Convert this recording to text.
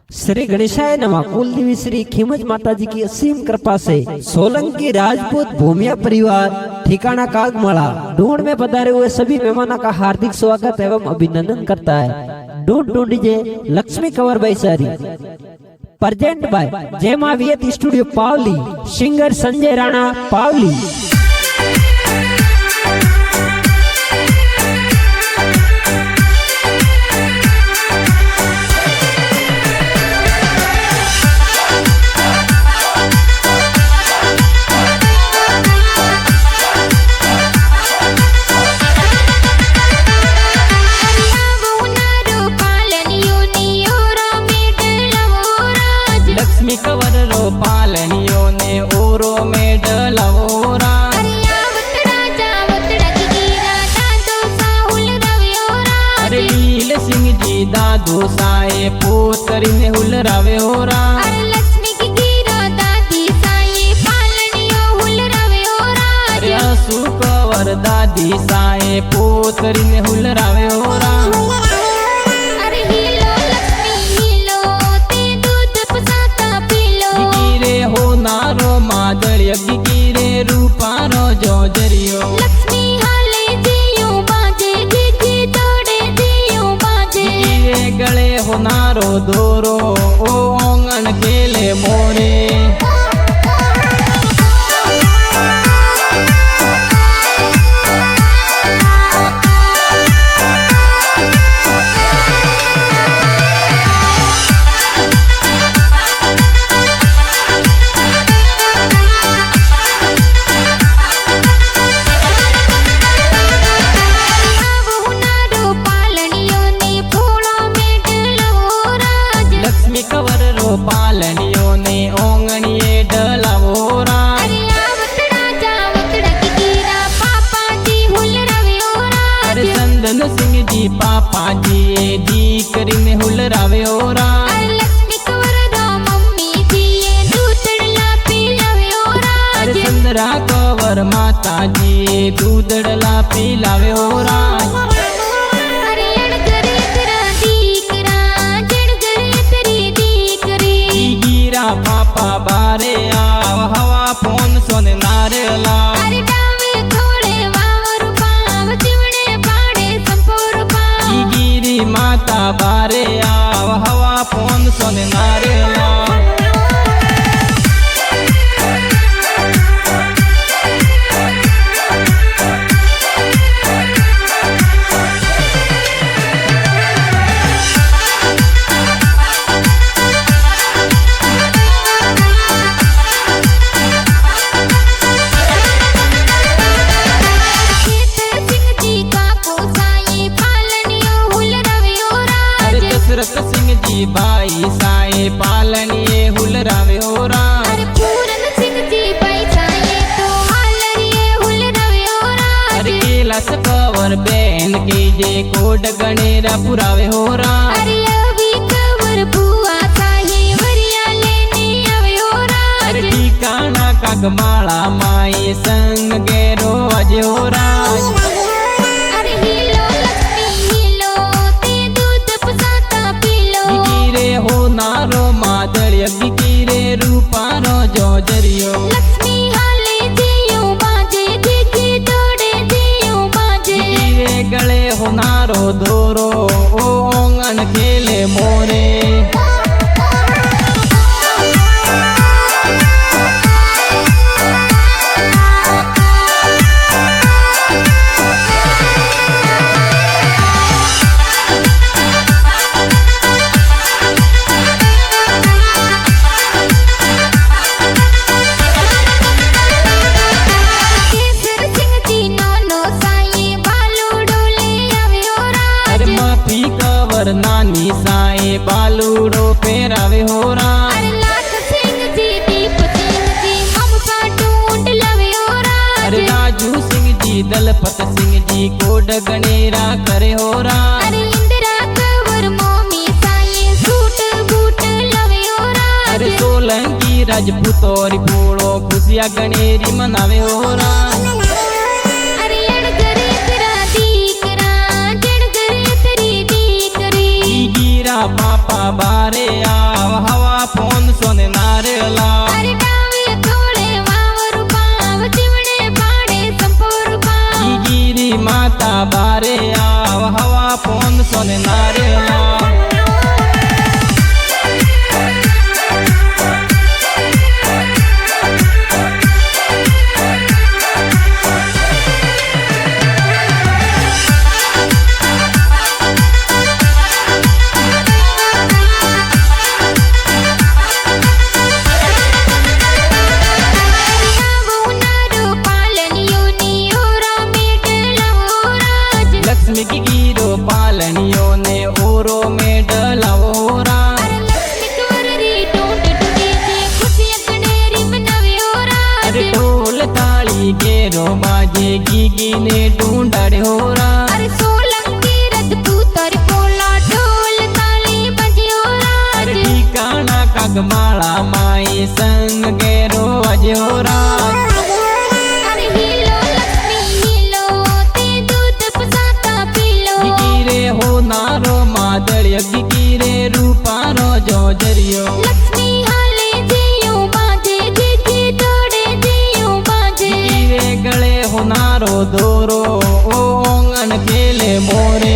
श्री गणेशाय नमः। कुल देवी श्री खीमच माता जी की असीम कृपा से सोलंकी राजपूत भूमिया परिवार ठिकाना कागमाला ढूंढ में पधारे हुए सभी मेहमानों का हार्दिक स्वागत एवं अभिनंदन करता है। ढूंढ डीजे लक्ष्मी कंवर बैसारी प्रेजेंट बाय जय मां वियत स्टूडियो पावली, सिंगर संजय राणा पावली। लक्ष्मी कंवर रो पालनियों ने ओरो में डलवोरा अरे लील सिंह जी दादू साए पोतरी ने हुल रावे होरा अरे असु कंवर दादी साए पोतरी ने हुल रावे होरा गिरे रूपारो जो जरियो लक्ष्मी हाले जियो बाजे गिगी तोड़े जियो बाजे गिरे गले होनारो दोरो ओ ओंगन केले मोरे कंवर रो पालनियों ने ओंगणिए डलावोरा अरे संदन सिंह जी पापा जी दी करी ने हुल रावे ओरा अरे संदरा कंवर माता जी दूधड़ला पिलावे ओरा पापा बारे आव हवा फोन सोने नारेला अरे डावे थोड़े वावर पाव चिवड़े पाड़े संपूर पाव गिरी माता बारे आव हवा फोन सोने नारेला सिंह जी बाई साए पालनिए हुल रावे होरा अरे पूरन सिंह जी बाई साए तो हालरिए हुल रावे होरा अरे केलास कंवर बहन के जे कोड गणेरा पुरावे होरा अरे अभी कंवर बुआ साए वरिया लेने आवे होरा अरे ठिकाना कागमाला माई संग गेरो अजे होरा नारो मादड़िया गिरे रूपारो जो जरियो लक्ष्मी हाले जियो बाजे गिगी तोड़े जियो बाजे गिरे गले हो नारो दोरो ओ ओंगन खेले मोरे नानी साए बालूड़ो पेरावे होरा अरे लाख सिंह जी दीप सिंह जी हम सा ढूंढ लवे होरा अरे राजू सिंह जी दलपत सिंह जी कोड गणेरा करे होरा अरे इंदिरा कंवर मोमी साए सूट बूट लवे होरा अरे सोलंकी राजपूतोरी फूलो खुशिया गणेरी मनावे होरा पापा बारे आ પોનસો ને નારેલા અરે ડાવે થોડે વાવર પાવ ચીવડે પાડે સંપોર પાવ ઈ ગીરી માતા બારે આવ હવા પોનસો ને નારેલા लक्ष्मी की गिरो पालनियों ने ओरो में डलावो राज अरे ढोल ताली गेरो बाजे गीगी ने ढूंढाड़े हो राज अरे ठिकाना कागमाला माई संग गेरो अजे हो राज हो नारो मादळ्य गिरे रूपारो जो जरियो लक्ष्मी हाले जियो बाजे जीजी तोड़े जियो बाजे गिरे गले हो नारो दोरो ओ ओंगन खेले मोरे